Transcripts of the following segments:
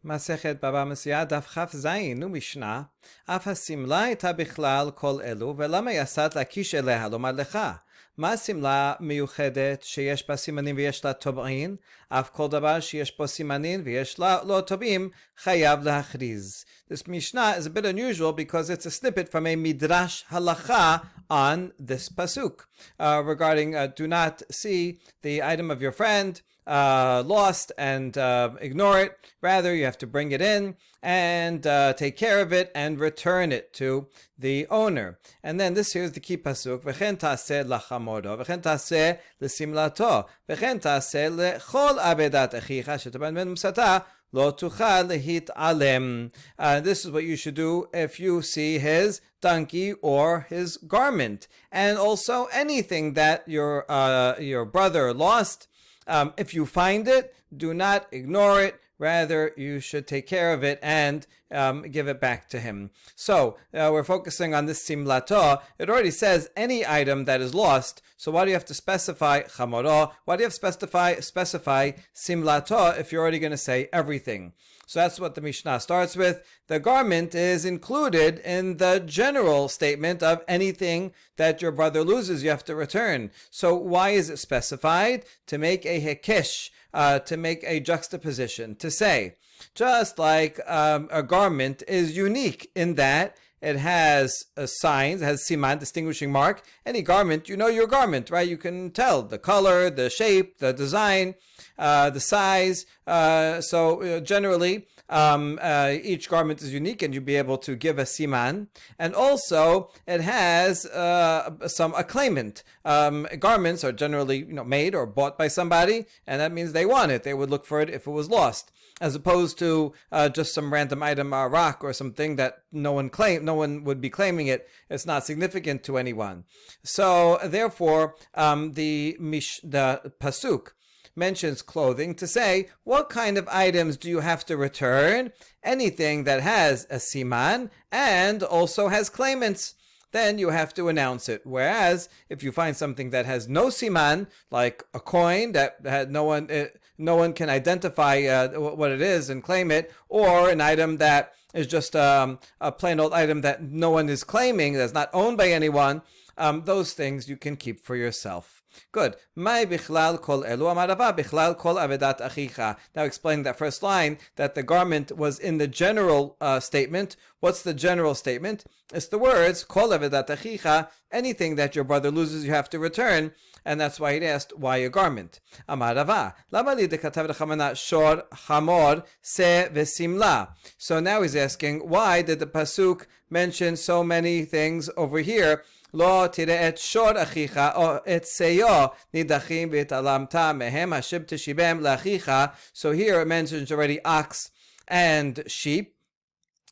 מסכת בבא מציעא דף כ"ז ומשנה, אף השמלה הייתה בכלל כל אלו, ולמה יסעת להקיש אליה לומר לך? מה שמלה מיוחדת שיש בה סימנים ויש לה טובעין? אף כל דבר שיש בו סימנים ויש לה לא טובעים, חייב להכריז. This Mishnah is a bit unusual because it's a snippet from a midrash halacha on this pasuk regarding do not see the item of your friend lost and ignore it. Rather, you have to bring it in and take care of it and return it to the owner. And then this here is the key pasuk. V'chen taseh lachamoro, v'chen taseh lesimlato, v'chen taseh lechol abedat achicha shetaban ben musata lo tuchal lehit alem. This is what you should do if you see his donkey or his garment, and also anything that your brother lost. If you find it, do not ignore it. Rather, you should take care of it and give it back to him. So we're focusing on this simlato. It already says any item that is lost. So why do you have to specify chamoro? Why do you have to specify simlato if you're already going to say everything? So that's what the Mishnah starts with. The garment is included in the general statement of anything that your brother loses, you have to return. So why is it specified? To make a hekesh, to make a juxtaposition, to say, just like a garment is unique in that it has signs, it has siman, distinguishing mark. Any garment, you know your garment, right? You can tell the color, the shape, the design, the size. So generally, each garment is unique and you'll be able to give a siman. And also, it has some acclaimant. Garments are generally made or bought by somebody, and that means they want it. They would look for it if it was lost, as opposed to just some random item, a rock or something that no one would be claiming it. It's not significant to anyone. So therefore, the pasuk mentions clothing to say, what kind of items do you have to return? Anything that has a siman and also has claimants, then you have to announce it. Whereas if you find something that has no siman, like a coin that no one can identify what it is and claim it, or an item that is just a plain old item that no one is claiming, that's not owned by anyone, those things you can keep for yourself. Good. Mai bichlal kol elu amarava bichlal kol avedat achicha. Now explaining that first line, that the garment was in the general statement. What's the general statement? It's the words kol avedat achicha. Anything that your brother loses, you have to return. And that's why he asked, why a garment? Amarava. Lama li dekatav rechamana shor hamor se vesimla. So now he's asking, why did the pasuk mention so many things over here? Lo tire et shor achicha o et seyo nidachim v'italamta mehem hashib teshibem lachicha. So here it mentions already ox and sheep.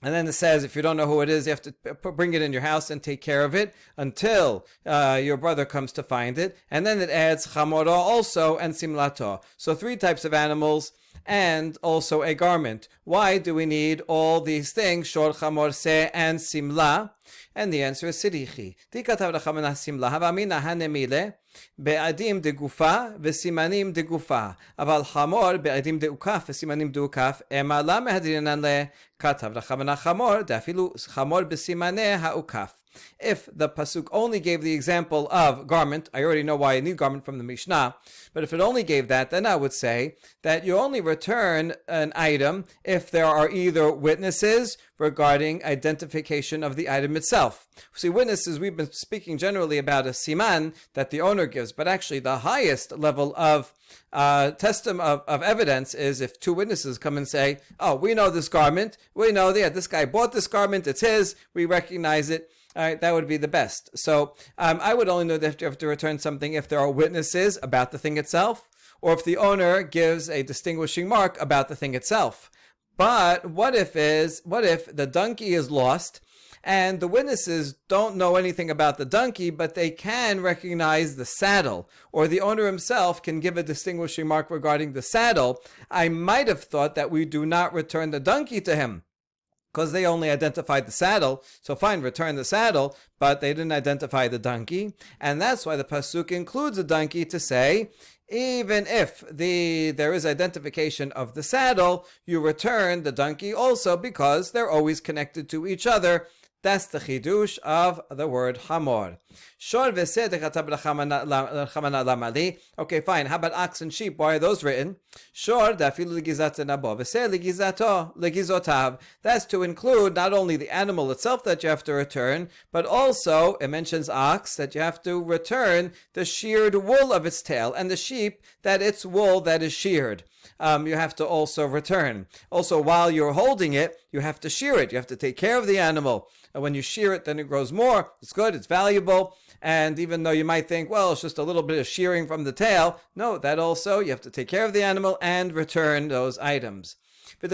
And then it says, if you don't know who it is, you have to bring it in your house and take care of it until your brother comes to find it. And then it adds chamoro also and simlato. So 3 types of animals and also a garment. Why do we need all these things, shor, chamor, se, and simla? And the answer is sirichi. Tikatav rachamana simla havamina hanemile be'adim de gufa v'simanim de gufa. Aval chamor be'adim de ukaf v'simanim de ukaf. Ema la mehadrinan le katav rachamana chamor dafilu chamor b'simane ha'ukaf. If the pasuk only gave the example of garment, I already know why I need garment from the Mishnah, but if it only gave that, then I would say that you only return an item if there are either witnesses regarding identification of the item itself. See, witnesses, we've been speaking generally about a siman that the owner gives, but actually the highest level of of evidence is if 2 witnesses come and say, oh, we know this garment, we know that this guy bought this garment, it's his, we recognize it. All right, that would be the best. So I would only know that you have to return something if there are witnesses about the thing itself, or if the owner gives a distinguishing mark about the thing itself. But what if the donkey is lost and the witnesses don't know anything about the donkey, but they can recognize the saddle, or the owner himself can give a distinguishing mark regarding the saddle? I might have thought that we do not return the donkey to him, because they only identified the saddle. So fine, return the saddle, but they didn't identify the donkey. And that's why the pasuk includes a donkey to say, even if there is identification of the saddle, you return the donkey also because they're always connected to each other. That's the chidush of the word hamor. Shor v'seh dechatab l'chamana lamali. Okay, fine. How about ox and sheep? Why are those written? Shor dafilu legizat nabo v'seh legizotav. That's to include not only the animal itself that you have to return, but also it mentions ox that you have to return the sheared wool of its tail, and the sheep that its wool that is sheared. You have to also return. Also, while you're holding it, you have to shear it. You have to take care of the animal. And when you shear it, then it grows more. It's good. It's valuable. And even though you might think, well, it's just a little bit of shearing from the tail, no, that also, you have to take care of the animal and return those items. Now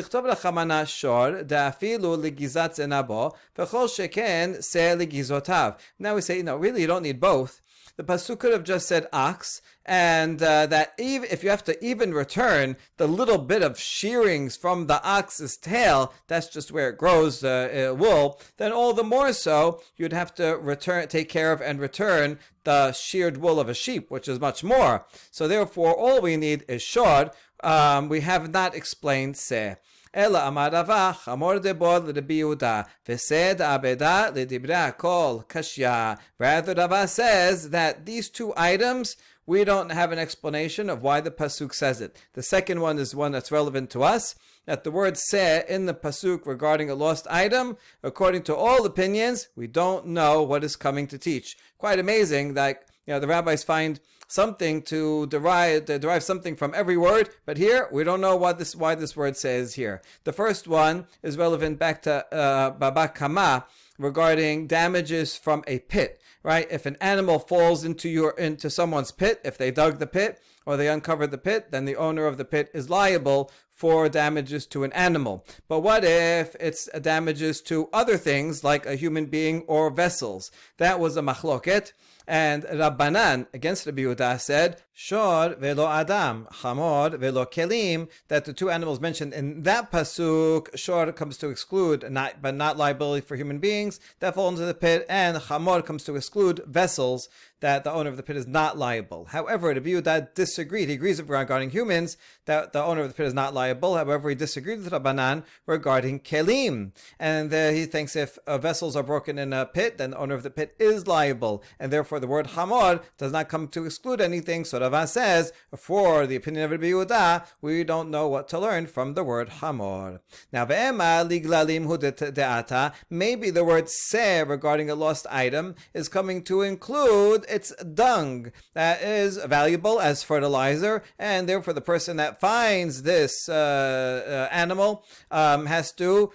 we say, really, you don't need both. The pasuk could have just said ox, and that even if you have to even return the little bit of shearings from the ox's tail, that's just where it grows wool, then all the more so you'd have to take care of and return the sheared wool of a sheep, which is much more. So therefore, all we need is shor. We have not explained se. Ela amar Rava, chamor debor l'Rabbi Yehuda, v'sed abeda l'dibrei hakol kashya. Rather, Rava says that these two items, we don't have an explanation of why the pasuk says it. The second one is one that's relevant to us, that the word se in the pasuk regarding a lost item, according to all opinions, we don't know what is coming to teach. Quite amazing that the rabbis find something to derive something from every word, but here we don't know why this word says here. The first one is relevant back to Baba Kama regarding damages from a pit. Right? If an animal falls into someone's pit, if they dug the pit or they uncovered the pit, then the owner of the pit is liable for damages to an animal. But what if it's damages to other things like a human being or vessels? That was a machloket. And Rabbanan, against Rabbi Yehuda, said, Shor velo Adam, Chamor velo Kelim, that the two animals mentioned in that pasuk, Shor comes to exclude, but not liability for human beings that fall into the pit, and Chamor comes to exclude vessels that the owner of the pit is not liable. However, Rabbi Yehuda disagreed. He agrees regarding humans that the owner of the pit is not liable. However, he disagreed with Rabbanan regarding Kelim. And he thinks if vessels are broken in a pit, then the owner of the pit is liable. And therefore, the word Hamor does not come to exclude anything. So Rava says, for the opinion of Rabbi Yehuda, we don't know what to learn from the word Hamor. Now, ve'ema liglalim hu de'ata, maybe the word se regarding a lost item is coming to include its dung that is valuable as fertilizer, and therefore the person that finds this animal has to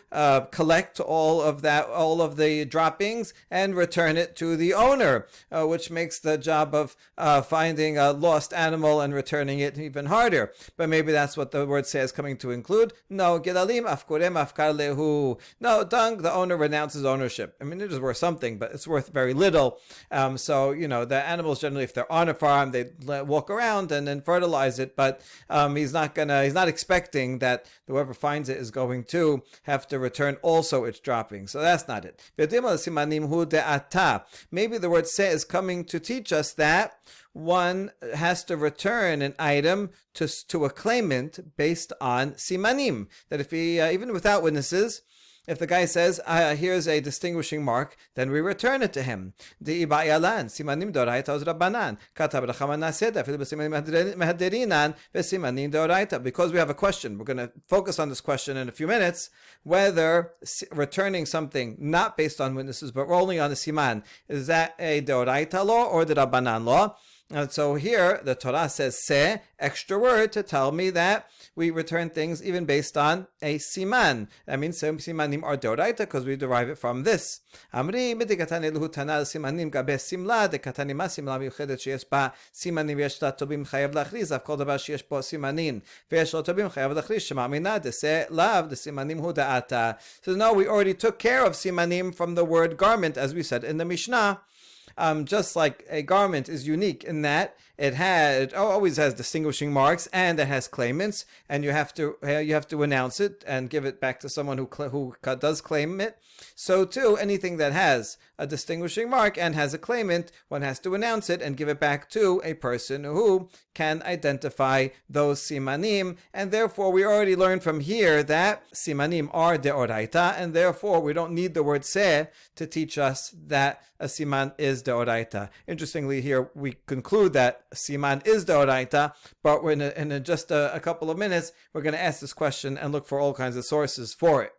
collect all of the droppings and return it to the owner, which makes the job of finding a lost animal and returning it even harder. But maybe that's what the word says coming to include. No, gidalim afkurem afkar lehu. No, dung, the owner renounces ownership. I mean, it is worth something, but it's worth very little. So the animals generally, if they're on a farm, they walk around and then fertilize it. But he's not expecting that whoever finds it is going to have to return also its droppings. So that's not it. Maybe the word se is coming to teach us that one has to return an item to a claimant based on simanim. That if he, even without witnesses, if the guy says, here's a distinguishing mark, then we return it to him. Because we have a question. We're going to focus on this question in a few minutes, whether returning something not based on witnesses, but only on the siman, is that a deoraita law or the rabbanan law? And so here, the Torah says se, extra word to tell me that we return things even based on a siman. That means some simanim are deoraita because we derive it from this. Amri midikatan eluhu tanal simanim gabe simla dekatani ma simla miyuchedet sheyesh ba simanim yesh la tobim chayav lachriz av kol davar sheyesh bo simanin veyesh lo tobim chayav lachriz shema'amina dese lav de simanim hu da'ata. So no, we already took care of simanim from the word garment, as we said in the Mishnah. Just like a garment is unique in that it always has distinguishing marks and it has claimants, and you have to announce it and give it back to someone who does claim it. So too, anything that has a distinguishing mark and has a claimant, one has to announce it and give it back to a person who can identify those simanim. And therefore, we already learned from here that simanim are deoraita, and therefore we don't need the word se to teach us that a siman is deoraita. Interestingly, here we conclude that siman is deoraita, but we're in just a couple of minutes, we're going to ask this question and look for all kinds of sources for it.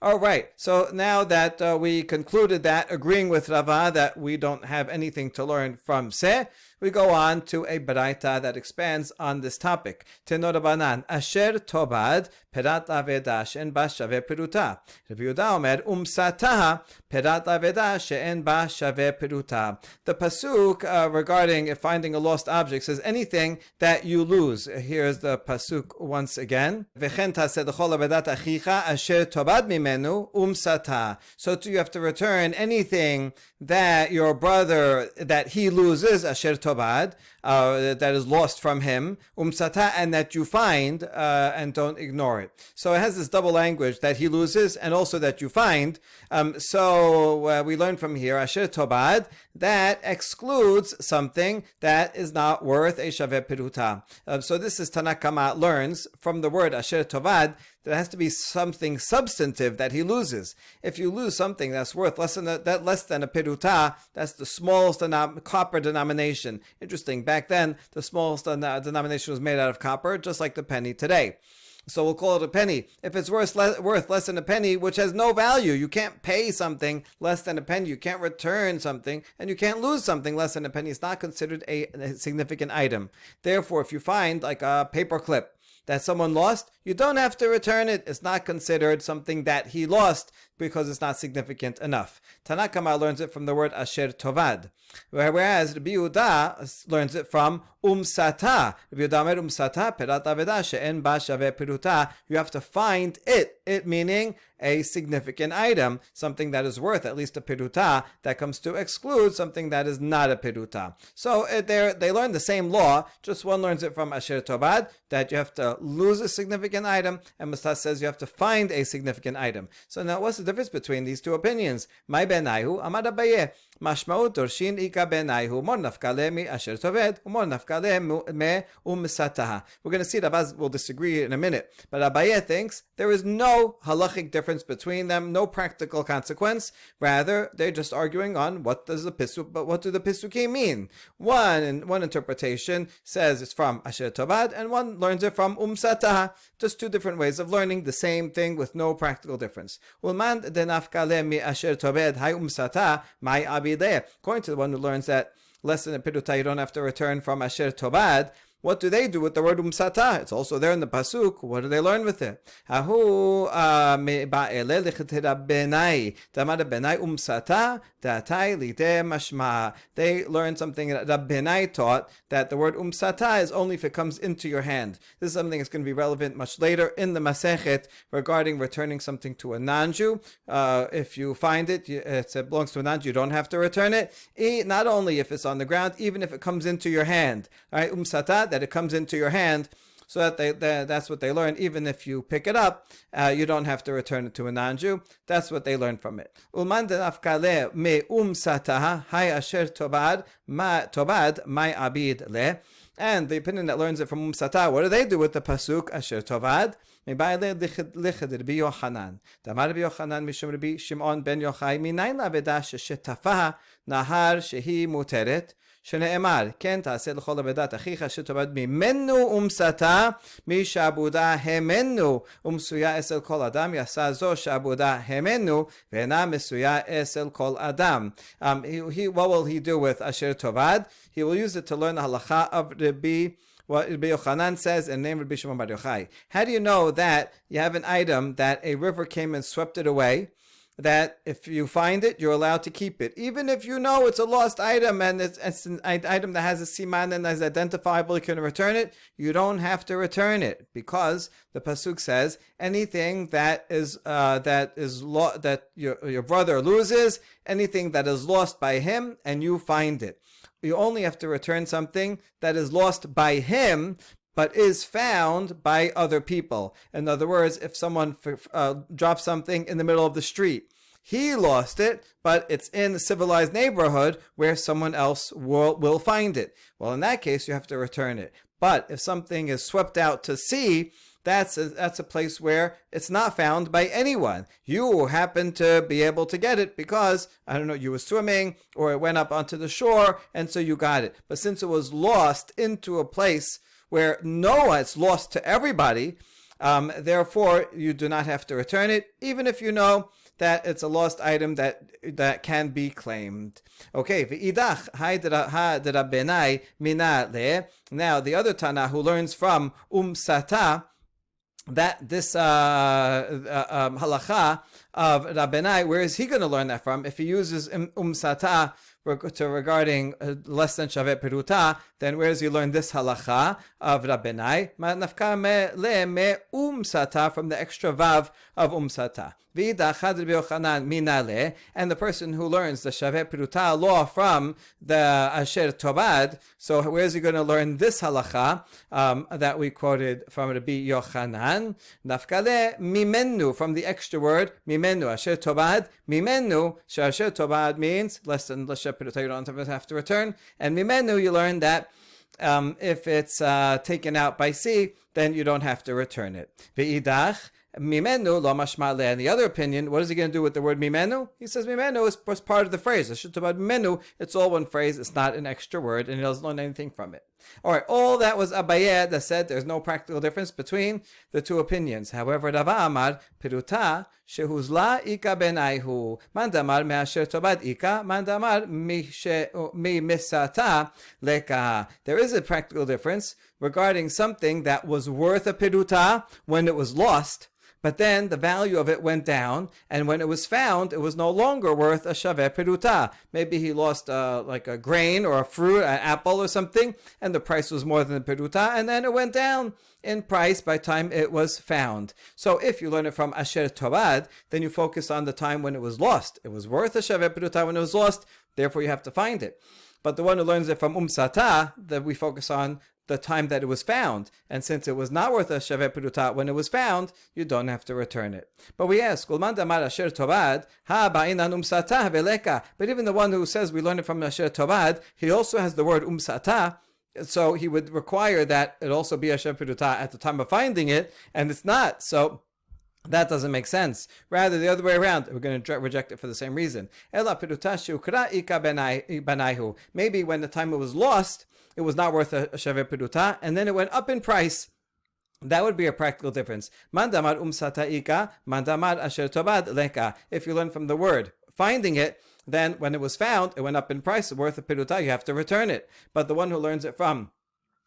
All right, so now that we concluded that, agreeing with Rava that we don't have anything to learn from Se, we go on to a Baraita that expands on this topic. Teno Rabbanan, Asher Tobad, Perat Laveda, She'en Ba Shaveh Peruta. Rabbi Yehuda Omer, Umsataha, Perat Laveda, She'en Ba Shaveh Peruta. The pasuk regarding finding a lost object says anything that you lose. Here's the pasuk once again. V'chen taseh l'chol avedat achicha, Asher Tobad mimenu, Umsataha. So too you have to return anything that your brother, that he loses, Asher Tobad, that is lost from him, umsata, and that you find, and don't ignore it. So it has this double language that he loses and also that you find. So we learn from here, asher tobad, that excludes something that is not worth a shaveh peruta. So this is Tanakama learns from the word asher tobad, there has to be something substantive that he loses. If you lose something that's worth less than a peruta, that's the smallest copper denomination. Interesting, back then the smallest denomination was made out of copper, just like the penny today. So we'll call it a penny. If it's worth less than a penny, which has no value, you can't pay something less than a penny, you can't return something, and you can't lose something less than a penny. It's not considered a significant item. Therefore, if you find like a paper clip that someone lost, you don't have to return it. It's not considered something that he lost because it's not significant enough. Tanakama learns it from the word asher tovad, whereas Rabbi Yehuda learns it from umsata. Rabbi Yehuda omer umsata perat aveda she'en ba shaveh peruta. You have to find it. It meaning a significant item, something that is worth at least a peruta, that comes to exclude something that is not a peruta. So they learn the same law, just one learns it from asher tovad, that you have to lose a significant item, and Mustas says you have to find a significant item. So now what's the difference between these two opinions? My benaihu amar Abaye, mashmaut dorshin ika benaihu mor nafkale mi asher toved mor nafkale me umsataha. We're going to see that Abaz will disagree in a minute, but Abaye thinks there is no halachic difference between them, no practical consequence. Rather, they're just arguing on what do the pisukim mean. One interpretation says it's from asher tovad, and one learns it from umsataha. Just two different ways of learning the same thing with no practical difference. Ulman denafkale mi asher toved hay umsataha my abideh. According to the one who learns that less than a piruta you don't have to return from asher tobad, what do they do with the word umsata? It's also there in the pasuk. What do they learn with it? Ahu ba'ele lichetira benai damar benai umsata datai lite mashma. They learn something that Rabbenai taught, that the word umsata is only if it comes into your hand. This is something that's going to be relevant much later in the Masechet regarding returning something to a non-Jew. If you find it belongs to a non-Jew, you don't have to return it. Not only if it's on the ground, even if it comes into your hand. All right, umsata, that it comes into your hand, so that that's what they learn. Even if you pick it up, you don't have to return it to a non-Jew. That's what they learn from it. Ulman denafkale me umsataha hay asher tobad my abid le. And the opinion that learns it from umsata, what do they do with the pasuk asher tovad? Mebaile lichad Rabbi Yochanan. Damar Rabbi Yochanan mishum Rabbi Shimon ben Yochai minayin laveda sheshetafaha nahar shehi muteret. שנאמר, כן תעשה לכל עבודת אחיך שתאבד ממנו ומסתה משעבודה המנו ומסויה אצל כל אדם יעשה זו שעבודה המנו ואינה מסויה אצל כל אדם. What will he do with אשר תאבד? He will use it to learn the halacha of what Rabbi Yochanan says and name Rabbi Shimon bar Yochai. How do you know that you have an item that a river came and swept it away? that if you find it, you're allowed to keep it. Even if you know it's a lost item and it's an item that has a siman and is identifiable, you can return it, you don't have to return it, because the pasuk says anything that your brother loses, anything that is lost by him and you find it. You only have to return something that is lost by him but is found by other people. In other words, if someone drops something in the middle of the street, he lost it, but it's in a civilized neighborhood where someone else will find it. Well, in that case, you have to return it. But if something is swept out to sea, that's a place where it's not found by anyone. You happen to be able to get it because, I don't know, you were swimming or it went up onto the shore and so you got it. But since it was lost into a place where it's lost to everybody, therefore you do not have to return it, even if you know that it's a lost item that can be claimed. Okay, v'idach ha mina le. Now the other Tana who learns from Sata, that this halacha of Rabbenai, where is he going to learn that from? If he uses Sata regarding less than Shavet Peruta, then where does he learn this halacha of Rabbenai? Nafka me Sata, from the extra vav of Sata. And the person who learns the Shavet Peruta law from the Asher Tobad, so where is he going to learn this halacha that we quoted from Rabbi Yochanan? Nafkale mimenu, from the extra word mimenu. Asher Tobad mimenu. Asher Tobad means less than Shavet Peruta, you don't have to return. And mimenu, you learn that if it's taken out by sea, then you don't have to return it. Ve'idach mimenu lo mashma le. And the other opinion, what is he going to do with the word mimenu? He says mimenu was part of the phrase. It's about mimenu. It's all one phrase. It's not an extra word, and he doesn't learn anything from it. All right, all that was Abaye that said there's no practical difference between the two opinions. However, Rava Amar Peruta shehuzla ika benaihu mandamar me'asher tobad ika mandamar mi misata leka. There is a practical difference regarding something that was worth a peruta when it was lost, but then the value of it went down, and when it was found, it was no longer worth a shaveh peruta. Maybe he lost like a grain or a fruit, an apple or something, and the price was more than the peruta, and then it went down in price by the time it was found. So if you learn it from Asher Tobad, then you focus on the time when it was lost. It was worth a shaveh peruta when it was lost, therefore you have to find it. But the one who learns it from Sata, that we focus on the time that it was found. And since it was not worth a Shavet Peruta when it was found, you don't have to return it. But we ask, but even the one who says we learn it from Asher Tobad, he also has the word Sata, so he would require that it also be a Shavet Peruta at the time of finding it, and it's not. So that doesn't make sense. Rather, the other way around, we're going to reject it for the same reason. Maybe when the time it was lost, it was not worth a Shavet Peruta, and then it went up in price. That would be a practical difference. Mandamar sata ika, mandamar asher tobad leka. If you learn from the word finding it, then when it was found, it went up in price, worth a peruta, you have to return it. But the one who learns it from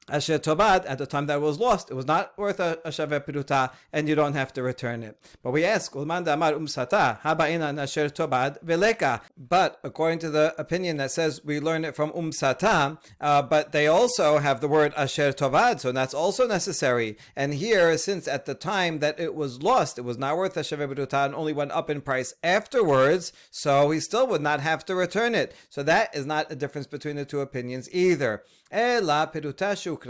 Asher Tobad, at the time that it was lost, it was not worth a Shavet Peruta, and you don't have to return it. But we ask, Sata, Asher Tobad veleka. But according to the opinion that says we learn it from Sata, but they also have the word Asher Tobad, so that's also necessary. And here, since at the time that it was lost, it was not worth a Shavet Peruta and only went up in price afterwards, so he still would not have to return it. So that is not a difference between the two opinions either. Ela Peruta Look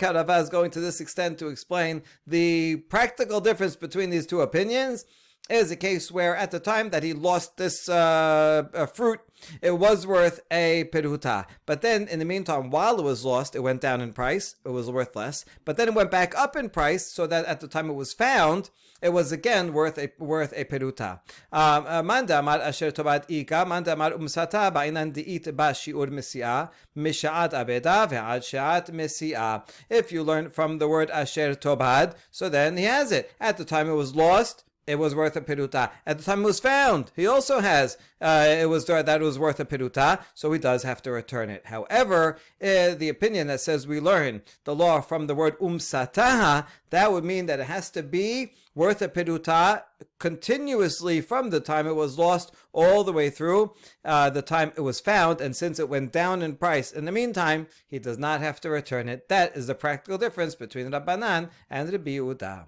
how Rava is going to this extent to explain the practical difference between these two opinions. Is a case where at the time that he lost this fruit, it was worth a peruta. But then in the meantime, while it was lost, it went down in price. It was worth less. But then it went back up in price, so that at the time it was found, it was again worth a peruta. Manda mar asher tobat ika, manda mar umsata ba'inan di'it ba shi'ur Mesia, misha'at abeda ve'ad sha'at Mesia. If you learn from the word asher tobad, so then he has it. At the time it was lost, it was worth a peruta. At the time it was found, he also has, it was worth a peruta, so he does have to return it. However, the opinion that says we learn the law from the word umsataha, that would mean that it has to be worth a peruta continuously from the time it was lost all the way through the time it was found, and since it went down in price in the meantime, he does not have to return it. That is the practical difference between Rabbanan and Rabbi Yehuda.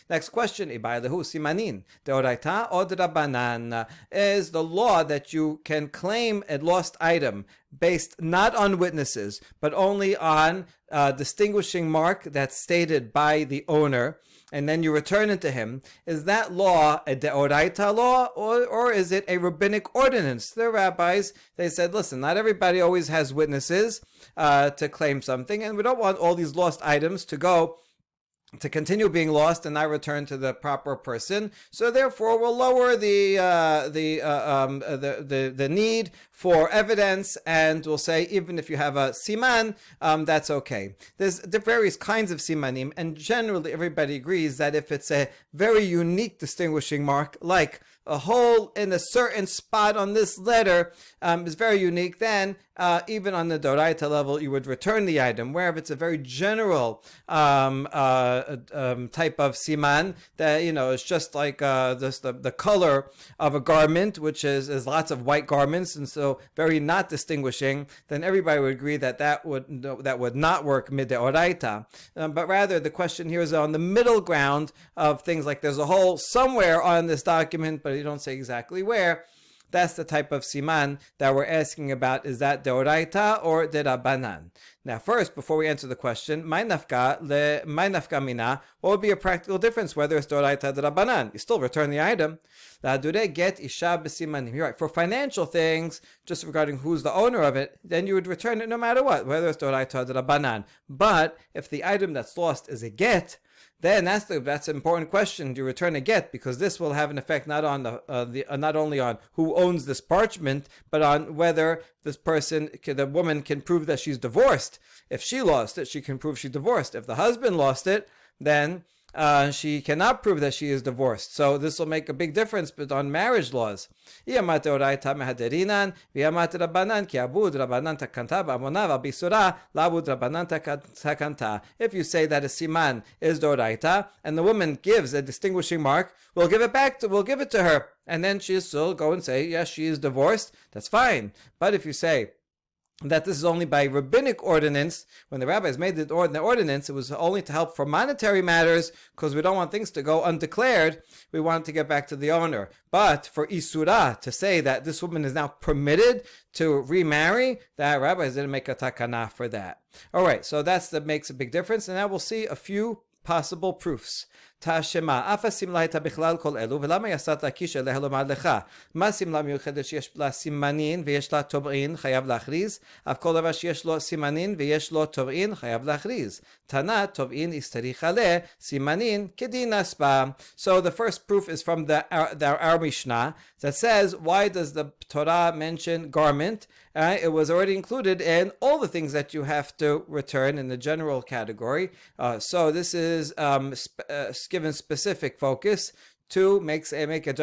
Next question, Ibailahu Simanin, Deoraita or Rabbanan, is the law that you can claim a lost item based not on witnesses, but only on a distinguishing mark that's stated by the owner, and then you return it to him. Is that law a Deoraita law, or is it a rabbinic ordinance? The rabbis, they said, listen, not everybody always has witnesses to claim something, and we don't want all these lost items to continue being lost and not return to the proper person. So therefore, we'll lower the need for evidence, and we'll say even if you have a siman, that's okay. There's various kinds of simanim, and generally everybody agrees that if it's a very unique distinguishing mark, like a hole in a certain spot on this letter is very unique, then even on the Doraita level, you would return the item. Where if it's a very general type of siman, that, it's just like the color of a garment, which is lots of white garments, and so very not distinguishing, then everybody would agree that would not work mid-Doraita. But rather, the question here is on the middle ground of things like there's a hole somewhere on this document, but you don't say exactly where. That's the type of siman that we're asking about. Is that deoraita or de rabbanan? Now, first, before we answer the question, my nafka mina, what would be a practical difference whether it's deoraita or de rabbanan? You still return the item. Get isha b'simanim. You're right. For financial things, just regarding who's the owner of it, then you would return it no matter what, whether it's deoraita or de rabbanan. But if the item that's lost is a get, then that's an important question. You return a get, because this will have an effect not on not only on who owns this parchment, but on whether this person, the woman, can prove that she's divorced. If she lost it, she can prove she's divorced. If the husband lost it, then she cannot prove that she is divorced. So this will make a big difference on marriage laws. If you say that a siman is doraita and the woman gives a distinguishing mark, we'll give it to her, and then she'll still go and say yes, she is divorced. That's fine. But if you say that this is only by rabbinic ordinance, when the rabbis made the ordinance, it was only to help for monetary matters, because we don't want things to go undeclared. We want to get back to the owner. But for isura, to say that this woman is now permitted to remarry, the rabbis didn't make a takana for that. All right, so that makes a big difference, and now we'll see a few possible proofs. Tashema, afa simla הייתה בכלל כל אלו, ולמה יסעת להקיש אליה לומר לך? מה סמלה מיוחדת שיש לה סימנין ויש לה תובעין, חייב להכריז? אף כל דבר שיש לו סימנין ויש לו תובעין, חייב להכריז. תנה, תובעין הסתריך עליה, סימנין כדין אספה. So the first proof is from our Mishnah that says, why does the Torah mention garment? It was already included in all the things that you have to return in the general category. So this is given specific focus to make a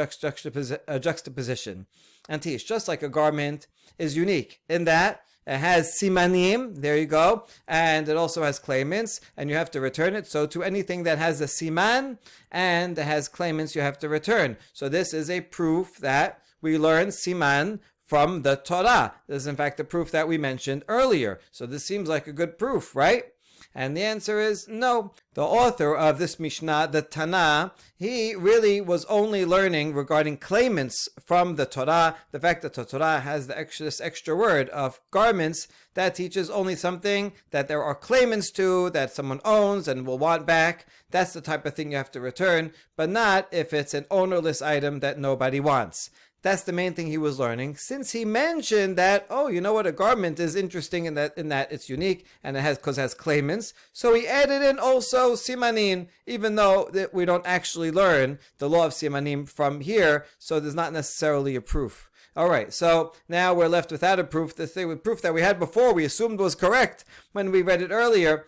juxtaposition. And teach, just like a garment is unique in that it has simanim, there you go, and it also has claimants, and you have to return it. So to anything that has a siman and has claimants, you have to return. So this is a proof that we learn siman from the Torah. This is in fact the proof that we mentioned earlier. So this seems like a good proof, right? And the answer is no. The author of this Mishnah, the Tana, he really was only learning regarding claimants from the Torah. The fact that the Torah has this extra word of garments, that teaches only something that there are claimants to, that someone owns and will want back. That's the type of thing you have to return, but not if it's an ownerless item that nobody wants. That's the main thing he was learning, since he mentioned that, a garment is interesting in that it's unique and it has claimants. So he added in also simanim, even though we don't actually learn the law of simanim from here, so there's not necessarily a proof. All right, so now we're left without a proof. The proof that we had before we assumed was correct when we read it earlier.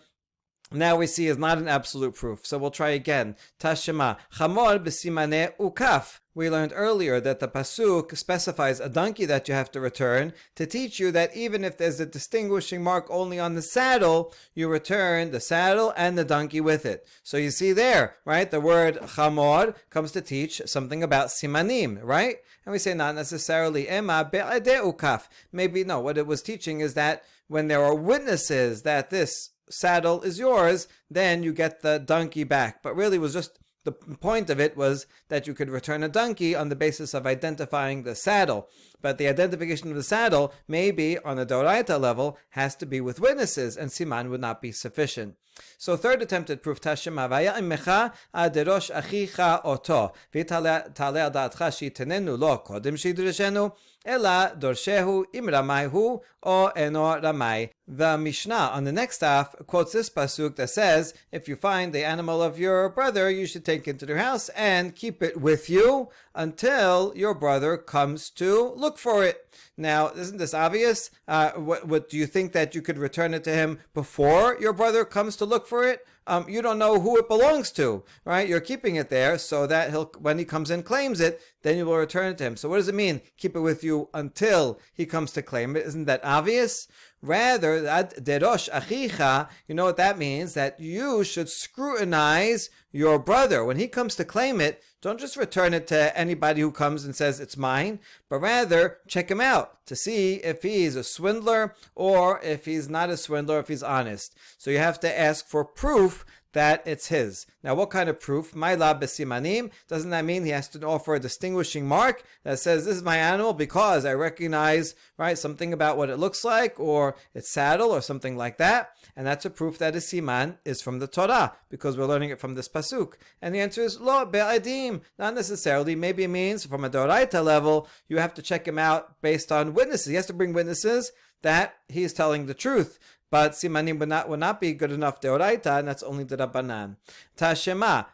now we see is not an absolute proof. So we'll try again. Tashema, chamor b'simane ukaf. We learned earlier that the pasuk specifies a donkey that you have to return to teach you that even if there's a distinguishing mark only on the saddle, you return the saddle and the donkey with it. So you see there, right? The word chamor comes to teach something about simanim, right? And we say not necessarily ema be'ade ukaf. Maybe no, what it was teaching is that when there are witnesses that this saddle is yours, then you get the donkey back. But really it was just the point of it was that you could return a donkey on the basis of identifying the saddle. But the identification of the saddle, maybe on a Doraita level, has to be with witnesses, and siman would not be sufficient. So third attempted proof, Tashema, Vaya'imecha aderosh achicha oto, v'tale al da'atcha shitenenu lo kodim shidrishenu, ela dorshehu im ramayhu o eno ramay. The Mishnah on the next half quotes this pasuk that says, if you find the animal of your brother, you should take it to your house and keep it with you until your brother comes to look for it. Now, isn't this obvious? What do you think that you could return it to him before your brother comes to look for it? You don't know who it belongs to, right? You're keeping it there so that when he comes and claims it, then you will return it to him. So what does it mean? Keep it with you until he comes to claim it. Isn't that obvious? Rather, derosh achicha, you know what that means? That you should scrutinize your brother. When he comes to claim it, don't just return it to anybody who comes and says it's mine, but rather check him out to see if he's a swindler or if he's not a swindler, if he's honest. So you have to ask for proof that it's his. Now, what kind of proof? Ma'ila b'simanim. Doesn't that mean he has to offer a distinguishing mark that says, this is my animal because I recognize, right, something about what it looks like, or its saddle, or something like that? And that's a proof that his siman is from the Torah, because we're learning it from this pasuk. And the answer is, lo be'adim. Not necessarily. Maybe it means from a Doraita level, you have to check him out based on witnesses. He has to bring witnesses that he's telling the truth. But simanim would not be good enough deoraita, and that's only the Rabbanan. Tashema,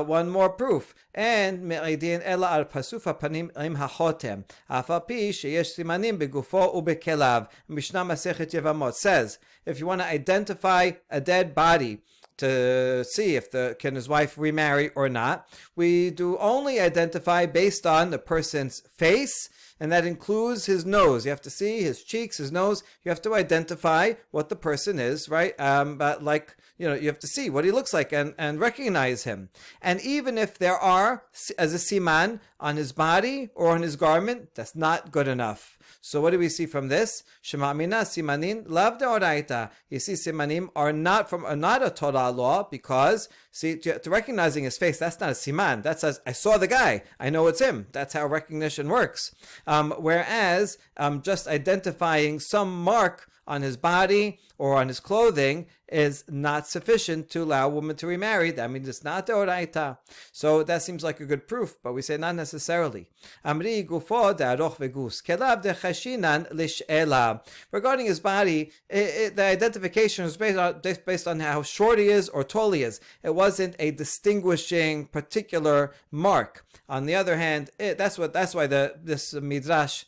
one more proof. And me'idin ela al pasufa panim im hachotem. Afapi sheyesh simanim begufo ubekelav. Mishnah Masechet Yevamot says, if you want to identify a dead body, to see if can his wife remarry or not, we do only identify based on the person's face, and that includes his nose. You have to see his cheeks, his nose. You have to identify what the person is, right? But like, you have to see what he looks like and recognize him. And even if there are, as a siman, on his body or on his garment, that's not good enough. So what do we see from this? Shema mina simanin lav deoraita. You see, simanim are not a Torah law, because to recognizing his face, that's not a siman. That says, I saw the guy, I know it's him. That's how recognition works. Whereas just identifying some mark on his body or on his clothing is not sufficient to allow a woman to remarry. That means it's not deoraita. So that seems like a good proof, but we say not necessarily. Amri gufo de'aroch vegus kelav dechashinan lish'ela. Regarding his body, the identification was based on how short he is or tall he is. It wasn't a distinguishing particular mark. On the other hand, that's why this midrash,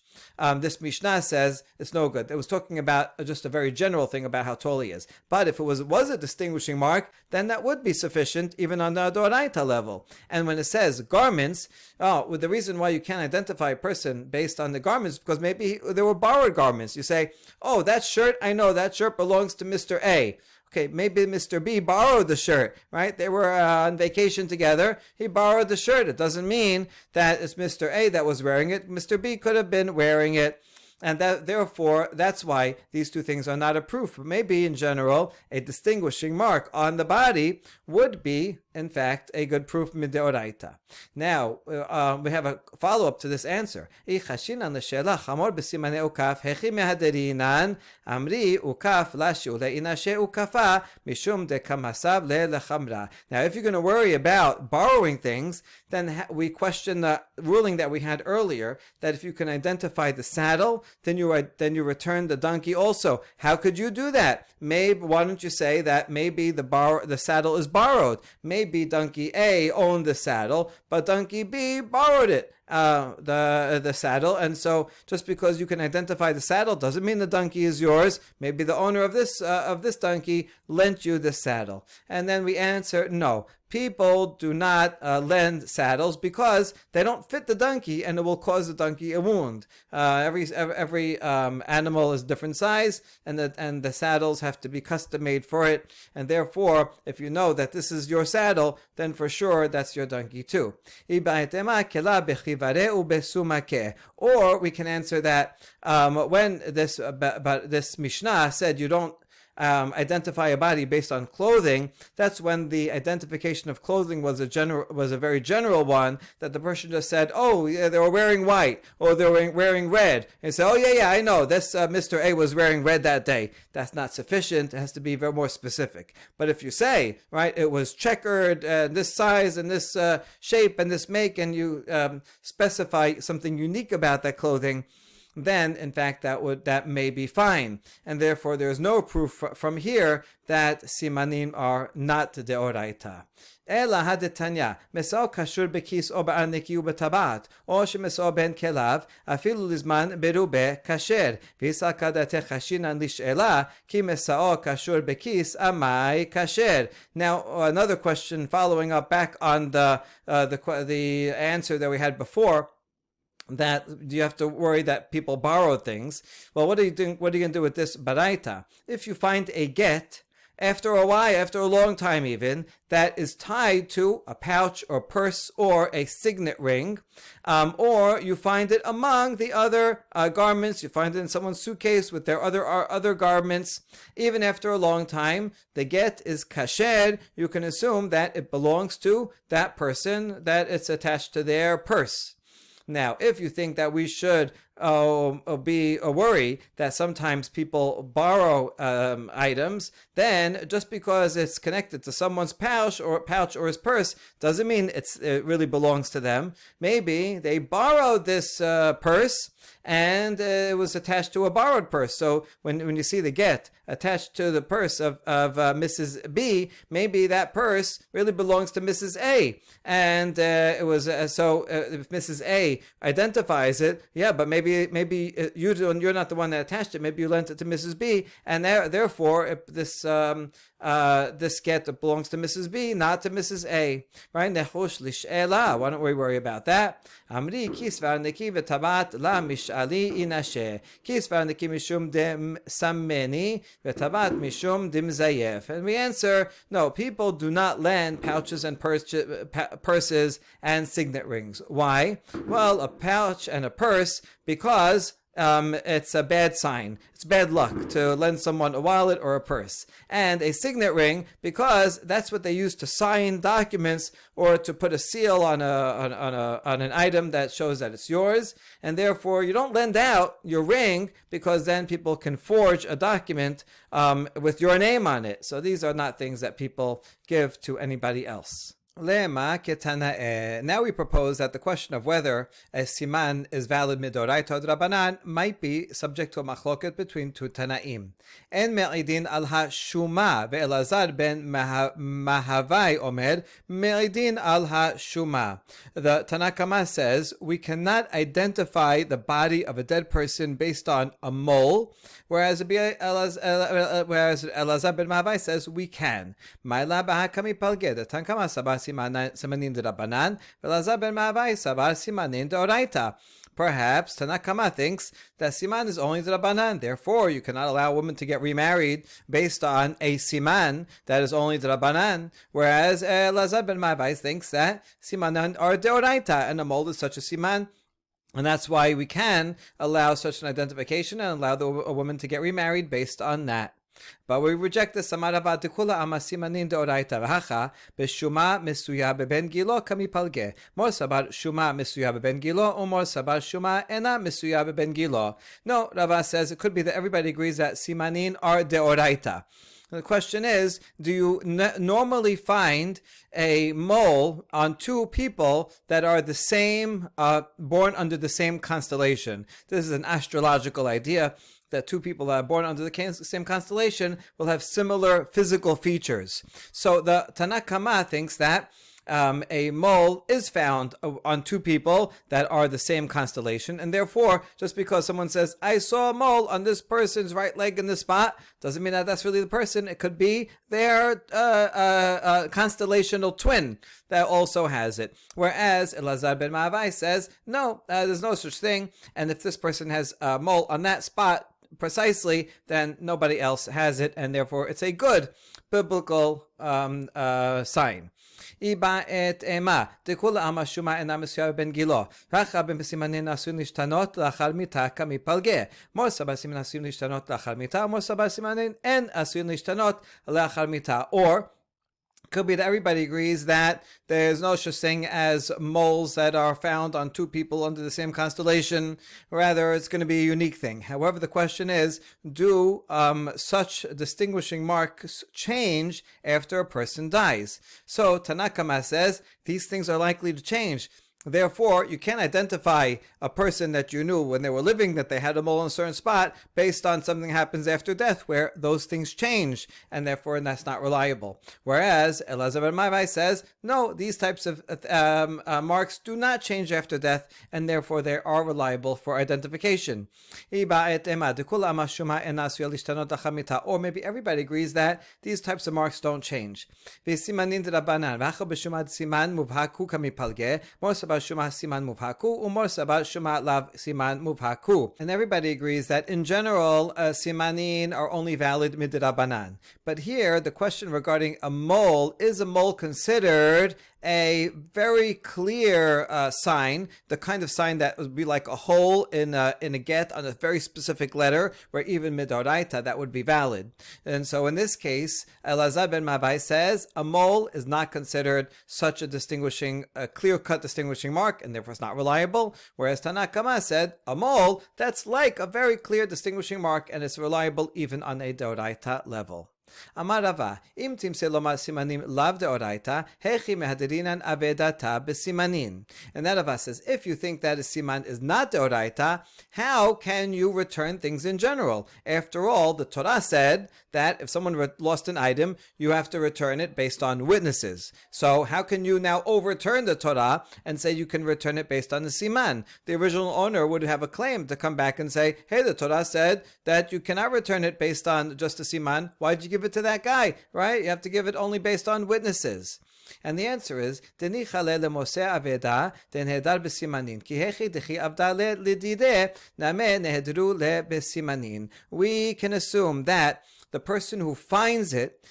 this Mishnah says it's no good. It was talking about just a very general thing about how tall he is. But if it was a distinguishing mark, then that would be sufficient even on the Doraita level. And when it says garments, the reason why you can't identify a person based on the garments, because maybe they were borrowed garments. You say, oh, that shirt, I know that shirt belongs to Mr. A. Okay, maybe Mr. B borrowed the shirt, right? They were on vacation together. He borrowed the shirt. It doesn't mean that it's Mr. A that was wearing it. Mr. B could have been wearing it. And therefore, that's why these two things are not a proof. But maybe in general, a distinguishing mark on the body would be, in fact, a good proof mideoraita. Now, we have a follow-up to this answer. Now, if you're going to worry about borrowing things, then we question the ruling that we had earlier, that if you can identify the saddle, then you return the donkey also. How could you do that? Why don't you say that maybe the saddle is borrowed? Maybe maybe donkey A owned the saddle, but donkey B borrowed it, the saddle, and so just because you can identify the saddle doesn't mean the donkey is yours. Maybe the owner of this donkey lent you this saddle. And then we answer, no. People do not lend saddles because they don't fit the donkey, and it will cause the donkey a wound. Every animal is different size, and the saddles have to be custom made for it. And therefore, if you know that this is your saddle, then for sure that's your donkey too. Or we can answer that when this Mishnah said you don't identify a body based on clothing, that's when the identification of clothing was a very general one, that the person just said, oh yeah, they were wearing white, or they were wearing red, and say, oh yeah, I know this Mr. A was wearing red that day. That's not sufficient. It has to be very more specific. But if you say, right, it was checkered, this size and this shape and this make, and you specify something unique about that clothing, then in fact that may be fine, and therefore there is no proof from here that simanim are not deoraita. Ela hadetanya mesao kashur bekis o ba'arniki u betabat o shemesao ben kelav afilu lizman berube kasher v'isa kadate chashinan lish'ela ki mesao kashur bekis amai kasher. Now another question following up back on the answer that we had before, that do you have to worry that people borrow things? Well, what are you doing? What are you going to do with this baraita? If you find a get after a while, after a long time even, that is tied to a pouch or purse or a signet ring, or you find it among the other garments, you find it in someone's suitcase with their other garments, even after a long time, the get is kasher, you can assume that it belongs to that person, that it's attached to their purse. Now, if you think that we should be a worry that sometimes people borrow items, then just because it's connected to someone's pouch or his purse doesn't mean it really belongs to them. Maybe they borrowed this purse and it was attached to a borrowed purse. So when you see the get attached to the purse of Mrs. B, maybe that purse really belongs to Mrs. A. And it was if Mrs. A identifies it, yeah, but maybe you're not the one that attached it. Maybe you lent it to Mrs. B, and therefore this get belongs to Mrs. B, not to Mrs. A. Right? Nechush lish'ela. Why don't we worry about that? Amri kisvarniki v'tabat la mish'ali inashe. Kisvarniki mishum dim sammeni v'tabat mishum dim zayef. And we answer, no, people do not lend pouches and purses and signet rings. Why? Well, a pouch and a purse because it's a bad sign. It's bad luck to lend someone a wallet or a purse. And a signet ring because that's what they use to sign documents or to put a seal on an item that shows that it's yours. And therefore, you don't lend out your ring because then people can forge a document with your name on it. So these are not things that people give to anybody else. Now we propose that the question of whether a siman is valid midoraita or drabanan might be subject to a machloket between two tanaim. En me'idin al ha-shuma ve'elazar ben mahavai omer me'idin al ha-shuma. The Tanakama says we cannot identify the body of a dead person based on a mole, whereas Elazar ben Mahavai says we can. Ma'ila b'hakami palged. The Tanakama sabah simanin d'Rabbanan, Elazar ben Mahavai sabar simanin d'Oraita. Perhaps Tanakama thinks that siman is only d'Rabbanan. Therefore, you cannot allow a woman to get remarried based on a siman that is only d'Rabbanan. Whereas Elazar ben Mahavai thinks that simanan are d'Oraita, and a mole is such a siman. And that's why we can allow such an identification and allow a woman to get remarried based on that. But we reject the samarava dekula amasimanin deoraita v'hacha b'shuma mesuya beben gilo kami palge. Mor sabar shuma mesuya beben gilo, or mor sabar shuma ena mesuya beben gilo. No, Rava says it could be that everybody agrees that simanin are deoraita. The question is, do you normally find a mole on two people that are the same, born under the same constellation? This is an astrological idea that two people that are born under the same constellation will have similar physical features. So the Tanakama thinks that a mole is found on two people that are the same constellation, and therefore, just because someone says, I saw a mole on this person's right leg in this spot, doesn't mean that that's really the person. It could be their constellational twin that also has it. Whereas Elazar ben Ma'avai says, no, there's no such thing, and if this person has a mole on that spot precisely, then nobody else has it, and therefore it's a good biblical sign. איבא את אימה, דכול העם שומע אינה מסויה בן גילו, רק רבים בסימנים עשויים להשתנות לאחר מיתה כמפלגה. מור סבא סימנים עשויים להשתנות לאחר מיתה, מור סבא סימנים אין עשויים להשתנות לאחר מיתה. Or could be that everybody agrees that there's no such thing as moles that are found on two people under the same constellation. Rather, it's going to be a unique thing. However, the question is, do such distinguishing marks change after a person dies? So Tanakama says these things are likely to change. Therefore, you can't identify a person that you knew when they were living that they had a mole in a certain spot based on something that happens after death where those things change, and therefore that's not reliable. Whereas Elazar ben Ma'avai says, no, these types of marks do not change after death, and therefore they are reliable for identification. Or maybe everybody agrees that these types of marks don't change. And everybody agrees that in general, simanin are only valid midrabanan. But here, the question regarding a mole, is a mole considered a very clear sign, the kind of sign that would be like a hole in a get on a very specific letter, where even midoraita that would be valid. And so in this case, Elazar ben Ma'avai says a mole is not considered such a clear-cut distinguishing mark, and therefore it's not reliable. Whereas Tanakama said a mole, that's like a very clear distinguishing mark, and it's reliable even on a doraita level. Amar Rava, im timse lomar simanim lav deoraita, hechi mehadirinan avedata besimanin. And that Rava says, if you think that a siman is not deoraita, how can you return things in general? After all, the Torah said that if someone lost an item, you have to return it based on witnesses. So how can you now overturn the Torah and say you can return it based on the siman? The original owner would have a claim to come back and say, hey, the Torah said that you cannot return it based on just a siman. Why did you give it to that guy, right? You have to give it only based on witnesses. And the answer is, we can assume that the person who finds it,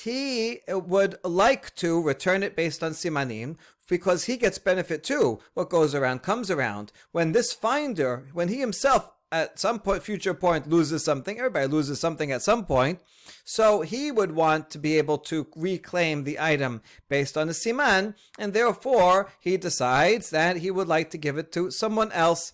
he would like to return it based on simanim, because he gets benefit too. What goes around comes around. When this finder, when he himself at some future point loses something, everybody loses something at some point, so he would want to be able to reclaim the item based on the siman, and therefore he decides that he would like to give it to someone else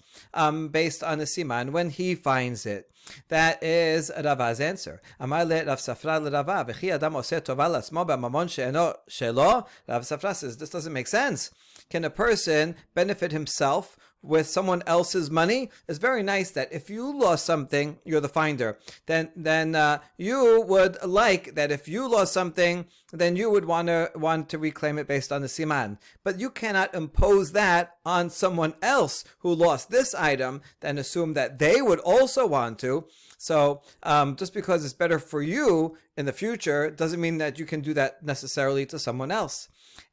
based on the siman when he finds it. That is Rava's answer. Amar le Rav Safra le Rava, v'chi adam oseh tova lasmo b'mamon she'eno shelo. Rav Safra says, this doesn't make sense. Can a person benefit himself with someone else's money? It's very nice that if you lost something, you're the finder. Then you would like that if you lost something, then you would want to reclaim it based on the siman. But you cannot impose that on someone else who lost this item, then assume that they would also want to. So just because it's better for you in the future doesn't mean that you can do that necessarily to someone else.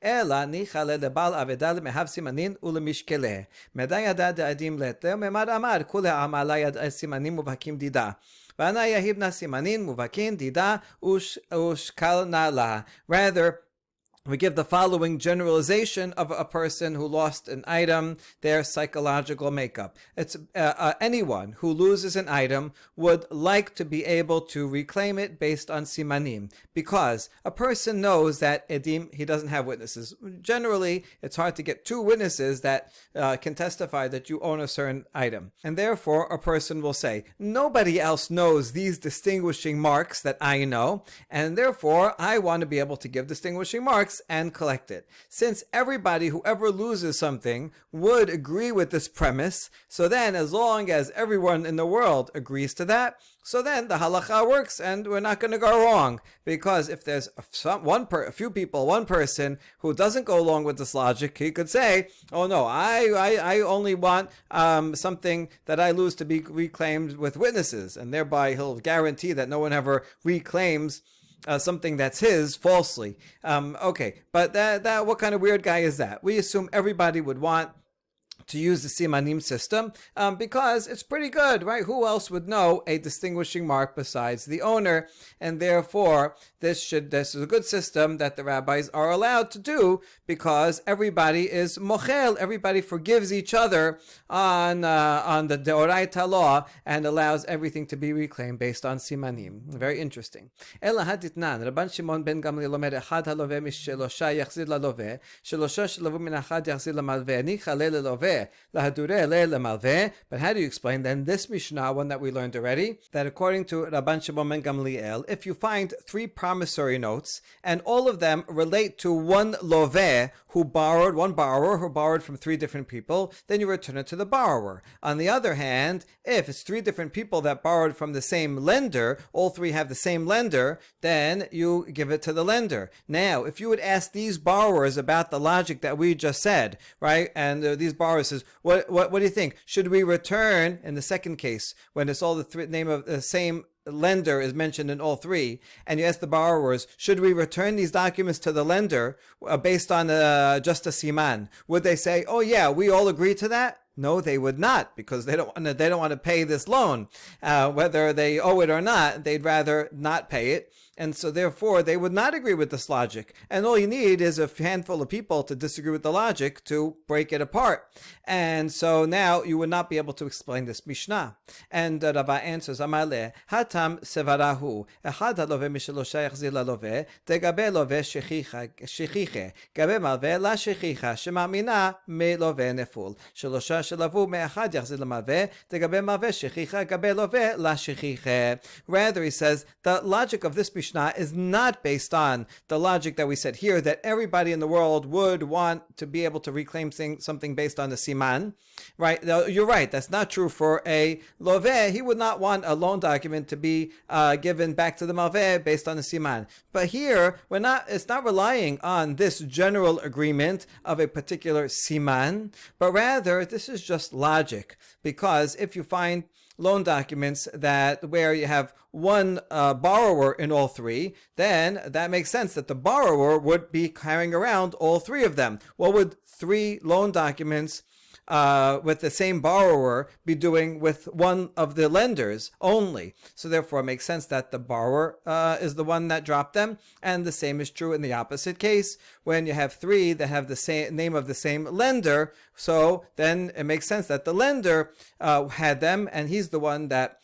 אלא ניחא לבעל אבדה למהב סימנין ולמשקלה. מדי ידע דעדים לתר, ממר אמר, כולי העמלה ידע סימנים מובהקים דידה. ואנה יהיבנה סימנין מובהקים דידה ושקלנה לה. Rather, we give the following generalization of a person who lost an item, their psychological makeup. It's anyone who loses an item would like to be able to reclaim it based on simanim, because a person knows that edim, he doesn't have witnesses. Generally, it's hard to get two witnesses that can testify that you own a certain item. And therefore, a person will say, nobody else knows these distinguishing marks that I know, and therefore, I want to be able to give distinguishing marks works and collect it. Since everybody who ever loses something would agree with this premise, so then as long as everyone in the world agrees to that, so then the halacha works and we're not going to go wrong. Because if there's a few people, one person who doesn't go along with this logic, he could say, oh no, I only want something that I lose to be reclaimed with witnesses, and thereby he'll guarantee that no one ever reclaims something that's his falsely. Okay, but that what kind of weird guy is that? We assume everybody would want to use the simanim system because it's pretty good, right? Who else would know a distinguishing mark besides the owner? And therefore, this is a good system that the rabbis are allowed to do because everybody is mochel, everybody forgives each other on the deoraita law and allows everything to be reclaimed based on simanim. Very interesting. Ela haditnan, Rabban Shimon ben Gamliel omer echad haloveh mishelosha yachzir laloveh, shelosha shelavu min achad yachzir lamalveh, nichale leloveh. But how do you explain then this Mishnah, one that we learned already, that according to Rabban Shimon ben Gamliel, if you find 3 promissory notes and all of them relate to one loveh one borrower who borrowed from 3 different people, then you return it to the borrower. On the other hand, if it's 3 different people that borrowed from the same lender, all 3 have the same lender, then you give it to the lender. Now, if you would ask these borrowers about the logic that we just said, right, and these borrowers says, what do you think? Should we return, in the second case, when it's all the name of the same lender is mentioned in all 3, and you ask the borrowers, should we return these documents to the lender based on just a siman? Would they say, oh yeah, we all agree to that? No, they would not, because they don't want to pay this loan. Whether they owe it or not, they'd rather not pay it. And so therefore, they would not agree with this logic. And all you need is a handful of people to disagree with the logic to break it apart. And so now you would not be able to explain this Mishnah. And Rava answers, Amaleh, Hatam sevarahu, Echad haloveh mishelosha yachzir laloveh, tegabe loveh shechiche, gabe malveh la shechicha, shemamina me loveh neful, shelosha shelavu me'echad yachzir lamalveh, tegabe malveh shechicha, gabe loveh la shechiche. Rather, he says, the logic of this Mishnah is not based on the logic that we said here, that everybody in the world would want to be able to reclaim something based on the siman, right? Now, you're right, that's not true for a loveh. He would not want a loan document to be given back to the malveh based on the siman. But here, it's not relying on this general agreement of a particular siman, but rather this is just logic, because if you find loan documents where you have one borrower in all 3, then that makes sense that the borrower would be carrying around all 3 of them. What would 3 loan documents with the same borrower be doing with one of the lenders only? So therefore it makes sense that the borrower is the one that dropped them, and the same is true in the opposite case when you have 3 that have the same name of the same lender. So then it makes sense that the lender had them, and he's the one that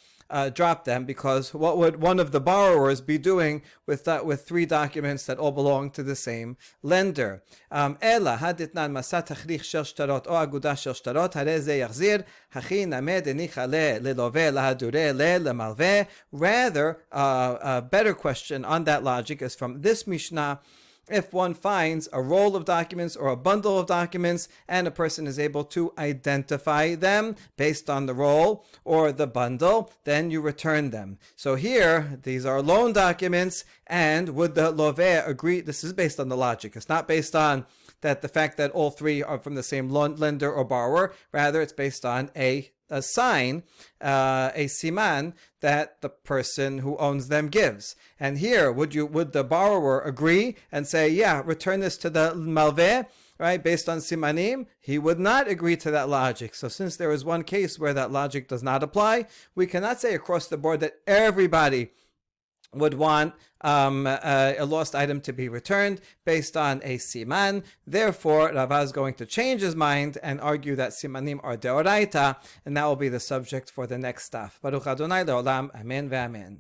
drop them, because what would one of the borrowers be doing with 3 documents that all belong to the same lender? Ela haditnan masat tachrich shel shtarot o aguda shel shtarot hare ze yachzir hachi named enicha le leloveh lahadure le lemalveh. Rather, a better question on that logic is from this Mishnah. If one finds a roll of documents or a bundle of documents and a person is able to identify them based on the roll or the bundle, then you return them. So here, these are loan documents, and would the loveh agree? This is based on the logic. It's not based on the fact that all 3 are from the same lender or borrower. Rather, it's based on a sign, a siman, that the person who owns them gives. And here, would the borrower agree and say, yeah, return this to the malveh, right, based on simanim? He would not agree to that logic. So since there is one case where that logic does not apply, we cannot say across the board that everybody would want a lost item to be returned based on a siman. Therefore, Rava is going to change his mind and argue that simanim are deoraita, and that will be the subject for the next stuff. Baruch Adonai leolam, amen ve'amen.